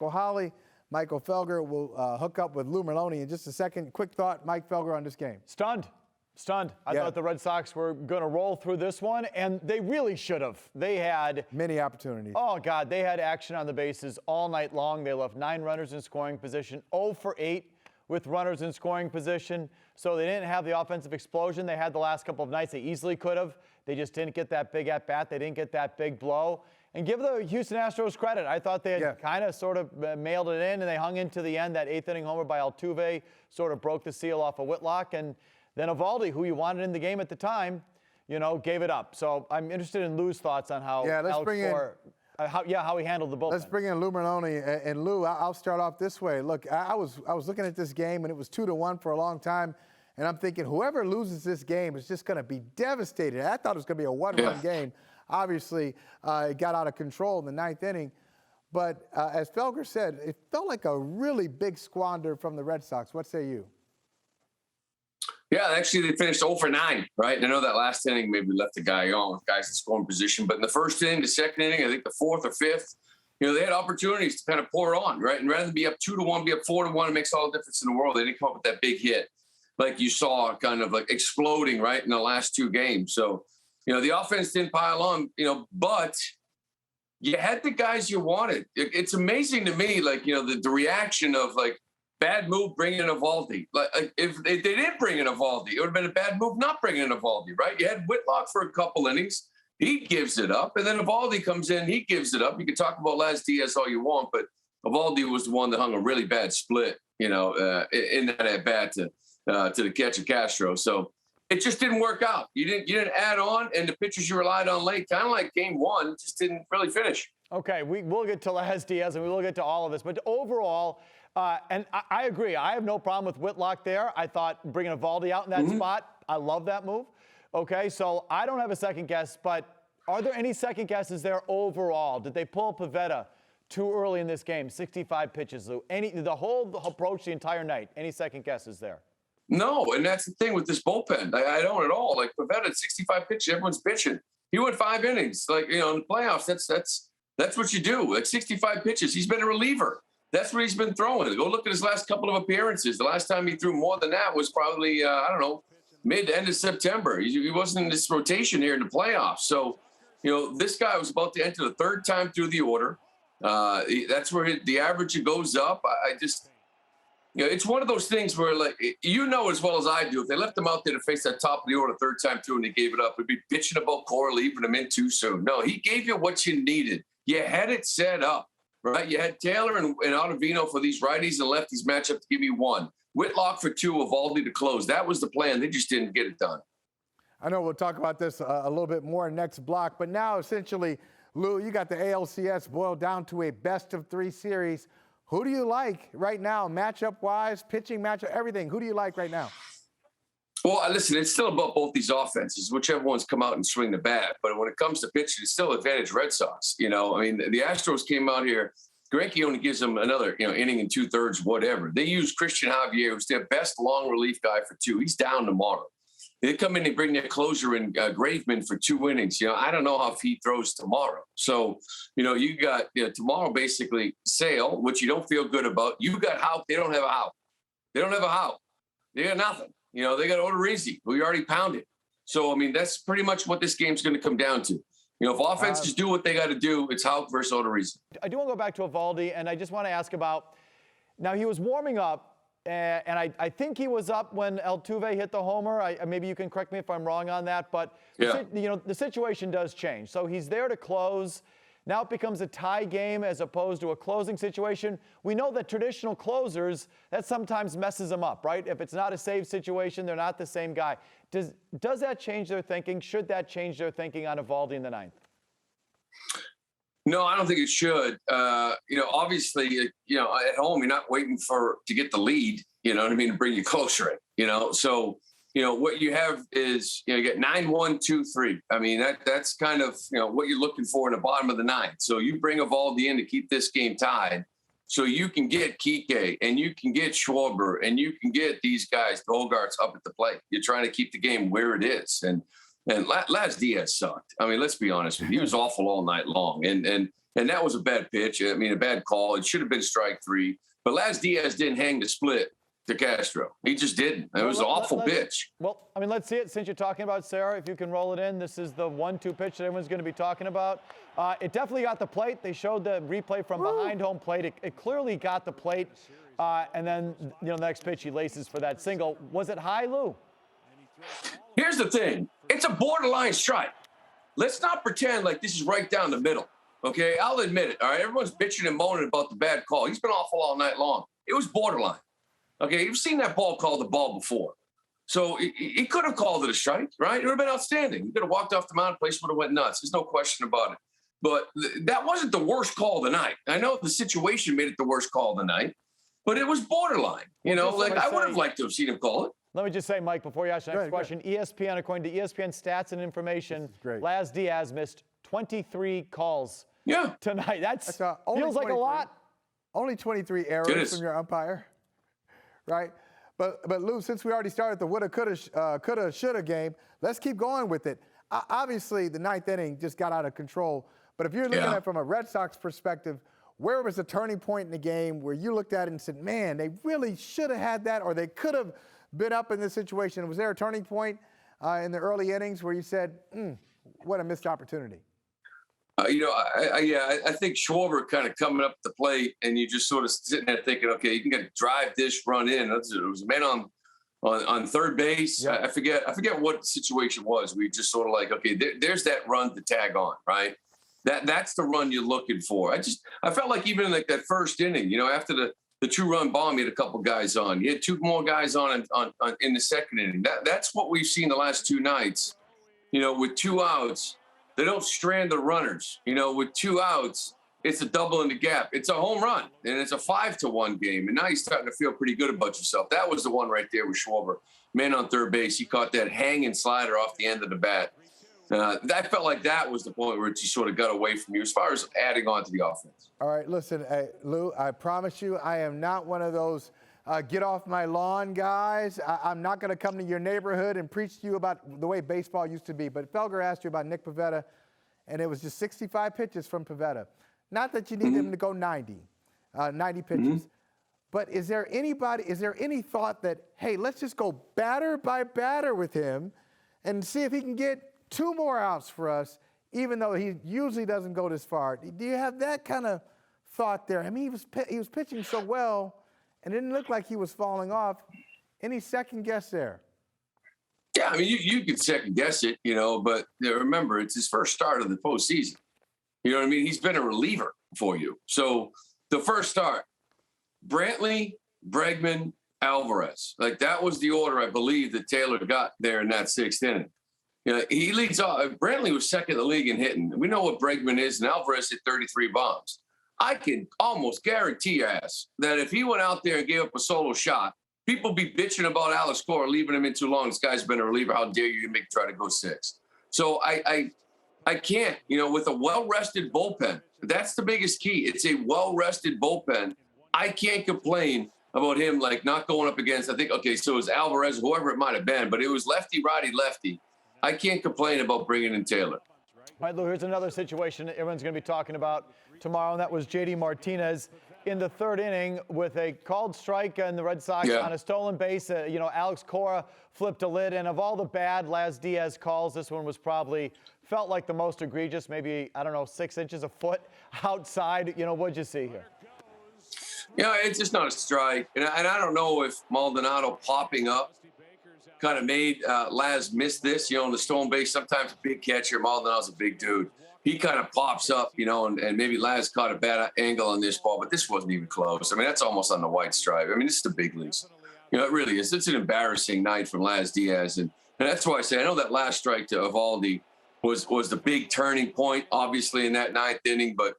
Holley. Michael Felger will hook up with Lou Merloni in just a second. Quick thought, Mike Felger, on this game. Stunned. I thought the Red Sox were going to roll through this one, and they really should have. They had many opportunities. Oh, God, they had action on the bases all night long. They left 9 runners in scoring position, 0 for 8 with runners in scoring position. So they didn't have the offensive explosion they had the last couple of nights. They easily could have. They just didn't get that big at-bat. They didn't get that big blow. And give the Houston Astros credit. I thought they had kind of sort of mailed it in, and they hung into the end. That 8th inning homer by Altuve sort of broke the seal off of Whitlock. And then Eovaldi, who you wanted in the game at the time, gave it up. So I'm interested in Lou's thoughts on how how he handled the bullpen. Let's bring in Lou Merloni. And Lou, I'll start off this way. Look, I was looking at this game, and it was 2-1 for a long time. And I'm thinking, whoever loses this game is just going to be devastated. I thought it was going to be a one-run game. Obviously, it got out of control in the 9th inning. But as Felger said, it felt like a really big squander from the Red Sox. What say you? Yeah, actually, they finished 0 for 9, right? I know that last inning maybe left the guy on with guys in scoring position. But in the first inning, the second inning, I think the 4th or 5th, they had opportunities to kind of pour on, right? And rather than be up 2-1, be up 4-1, it makes all the difference in the world. They didn't come up with that big hit like you saw kind of like exploding, right, in the last 2 games. So, the offense didn't pile on, but you had the guys you wanted. It's amazing to me, like, the reaction of, like, bad move bringing in Eovaldi. Like, if they didn't bring in Eovaldi, it would have been a bad move not bringing in Eovaldi, right? You had Whitlock for a couple innings. He gives it up. And then Eovaldi comes in, he gives it up. You can talk about Laz Diaz all you want, but Eovaldi was the one that hung a really bad split, in that at-bat to the catch of Castro. So it just didn't work out. You didn't add on, and the pitchers you relied on late, kind of like game 1, just didn't really finish. Okay, we'll get to Laz Diaz, and we will get to all of this. But overall, and I agree. I have no problem with Whitlock there. I thought bringing Eovaldi out in that spot, I love that move. Okay, so I don't have a second guess, but are there any second guesses there overall? Did they pull Pivetta too early in this game? 65 pitches, Lou. The whole approach the entire night. Any second guesses there? No, and that's the thing with this bullpen. I don't at all. Like, Pivetta, 65 pitches, everyone's pitching. He went 5 innings. Like, in the playoffs, that's what you do. Like, 65 pitches. He's been a reliever. That's what he's been throwing. Go look at his last couple of appearances. The last time he threw more than that was probably, mid to end of September. He wasn't in this rotation here in the playoffs. So, this guy was about to enter the 3rd time through the order. That's where the average goes up. It's one of those things where, like, as well as I do, if they left him out there to face that top of the order 3rd time through and they gave it up, we'd be bitching about Cora leaving him in too soon. No, he gave you what you needed. You had it set up, right? You had Taylor and Ottavino for these righties and lefties matchup to give you 1. Whitlock for 2, Eovaldi to close. That was the plan. They just didn't get it done. I know we'll talk about this a little bit more next block, but now essentially, Lou, you got the ALCS boiled down to a best-of-3 series. Who do you like right now, matchup-wise, pitching matchup, everything? Who do you like right now? Well, listen, it's still about both these offenses, whichever ones come out and swing the bat. But when it comes to pitching, it's still advantage Red Sox. The Astros came out here. Greinke only gives them another, inning and 2/3, whatever. They use Christian Javier, who's their best long relief guy for 2. He's down tomorrow. They come in and bring their closer in, Graveman, for 2 innings. I don't know how if he throws tomorrow. So, you got tomorrow basically Sale, which you don't feel good about. You got Houck. They don't have a Houck. They got nothing. They got Odorizzi, who you already pounded. So, that's pretty much what this game's going to come down to. If offenses do what they got to do, it's Houck versus Odorizzi. I do want to go back to Eovaldi, and I just want to ask about, now he was warming up, and I think he was up when Altuve hit the homer. Maybe you can correct me if I'm wrong on that, but the situation does change. So he's there to close. Now it becomes a tie game as opposed to a closing situation. We know that traditional closers, that sometimes messes them up, right? If it's not a save situation, they're not the same guy. Does that change their thinking? Should that change their thinking on Eovaldi in the 9th? No, I don't think it should. Obviously, at home, you're not waiting to get the lead, to bring you closer in, So, what you have is, you get 9-1-2-3. That's kind of, what you're looking for in the bottom of the 9th. So you bring Eovaldi in to keep this game tied. So you can get Kike and you can get Schwarber and you can get these guys, the Hogarths, up at the plate. You're trying to keep the game where it is. And And Laz Diaz sucked. I mean, let's be honest with you. He was awful all night long. And that was a bad pitch. I mean, a bad call. It should have been strike 3. But Laz Diaz didn't hang the split to Castro. He just didn't. It was an awful pitch. Well, I mean, let's see it. Since you're talking about Sarah, if you can roll it in. This is the 1-2 pitch that everyone's going to be talking about. It definitely got the plate. They showed the replay from behind home plate. It clearly got the plate. And then, the next pitch, he laces for that single. Was it high, Lou? Here's the thing. It's a borderline strike. Let's not pretend like this is right down the middle. Okay, I'll admit it. All right, everyone's bitching and moaning about the bad call. He's been awful all night long. It was borderline. Okay, you've seen that ball call the ball before. So he could have called it a strike, right? It would have been outstanding. He could have walked off the mound, place would have went nuts. There's no question about it. But that wasn't the worst call of the night. I know the situation made it the worst call of the night, but it was borderline. I would have liked to have seen him call it. Let me just say, Mike, before you ask the next question, ESPN, according to ESPN stats and information, Laz Diaz missed 23 calls tonight. That feels like a lot. Only 23 errors from your umpire, right? But Lou, since we already started the woulda, coulda, shoulda game, let's keep going with it. Obviously, the 9th inning just got out of control. But if you're looking at it from a Red Sox perspective, where was the turning point in the game where you looked at it and said, man, they really should have had that, or they could have been up in this situation? Was there a turning point in the early innings where you said, what a missed opportunity? I think Schwarber kind of coming up the plate, and you just sort of sitting there thinking, okay, you can drive this run in. It was a man on third base. I forget what the situation was. We just sort of like, okay, there's that run to tag on, right? That's the run you're looking for. I felt like even in like that first inning, after the 2-run bomb, you had a couple guys on. You had 2 more guys on in the second inning. That's what we've seen the last 2 nights. With 2 outs, they don't strand the runners. With 2 outs, it's a double in the gap. It's a home run, and it's a 5-1 game. And now you're starting to feel pretty good about yourself. That was the one right there with Schwarber, man on third base. He caught that hanging slider off the end of the bat. I felt like that was the point where it just sort of got away from you as far as adding on to the offense. All right, listen, Lou, I promise you I am not one of those get off my lawn guys. I'm not going to come to your neighborhood and preach to you about the way baseball used to be. But Felger asked you about Nick Pivetta, and it was just 65 pitches from Pivetta. Not that you need him to go 90 pitches. But is there any thought that, hey, let's just go batter by batter with him and see if he can get 2 more outs for us, even though he usually doesn't go this far? Do you have that kind of thought there? I mean, he was pitching so well, and it didn't look like he was falling off. Any second guess there? Yeah, I mean, you could second guess it, but remember, it's his first start of the postseason. You know what I mean? He's been a reliever for you. So the first start, Brantley, Bregman, Alvarez. Like, that was the order, I believe, that Taylor got there in that 6th inning. He leads off. Brantley was second in the league in hitting. We know what Bregman is, and Alvarez hit 33 bombs. I can almost guarantee your ass that if he went out there and gave up a solo shot, people be bitching about Alex Cora leaving him in too long. This guy's been a reliever. How dare you try to go 6? So I can't, with a well-rested bullpen. That's the biggest key. It's a well-rested bullpen. I can't complain about him, like, not going up against, I think, okay, so it was Alvarez, whoever it might have been, but it was lefty, righty, lefty. I can't complain about bringing in Taylor. All right, Lou, here's another situation that everyone's going to be talking about tomorrow, and that was J.D. Martinez in the 3rd inning with a called strike on the Red Sox on a stolen base. Alex Cora flipped a lid, and of all the bad Laz Diaz calls, this one was probably felt like the most egregious, maybe, 6 inches, a foot outside. What'd you see here? It's just not a strike. And I don't know if Maldonado popping up kind of made Laz miss this. On the stolen base, sometimes a big catcher, Maldonado's a big dude. He kind of pops up, and maybe Laz caught a bad angle on this ball, but this wasn't even close. I mean, that's almost on the white stripe. I mean, this is the big leagues. It really is. It's an embarrassing night from Laz Diaz. And that's why I say I know that last strike to Eovaldi was the big turning point, obviously, in that 9th inning, but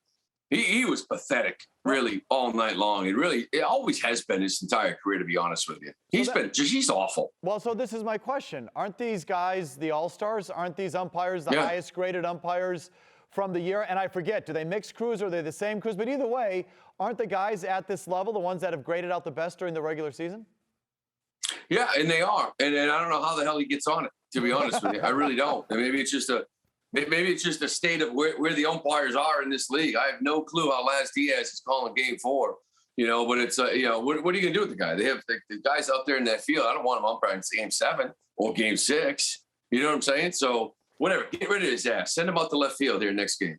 he was pathetic, really, all night long. It always has been his entire career, to be honest with you. He's awful. Well, so this is my question. Aren't these guys the all-stars? Aren't these umpires the highest graded umpires from the year? And I forget, do they mix crews or are they the same crews? But either way, aren't the guys at this level the ones that have graded out the best during the regular season? Yeah, and they are. And I don't know how the hell he gets on it. to be honest with you. I really don't. And maybe it's just a state of where the umpires are in this league. I have no clue how Laz Diaz is calling Game 4. But it's what are you going to do with the guy? They have the guys out there in that field. I don't want him umpiring Game 7 or Game 6. You know what I'm saying? So whatever, get rid of his ass. Send him out to left field here next game.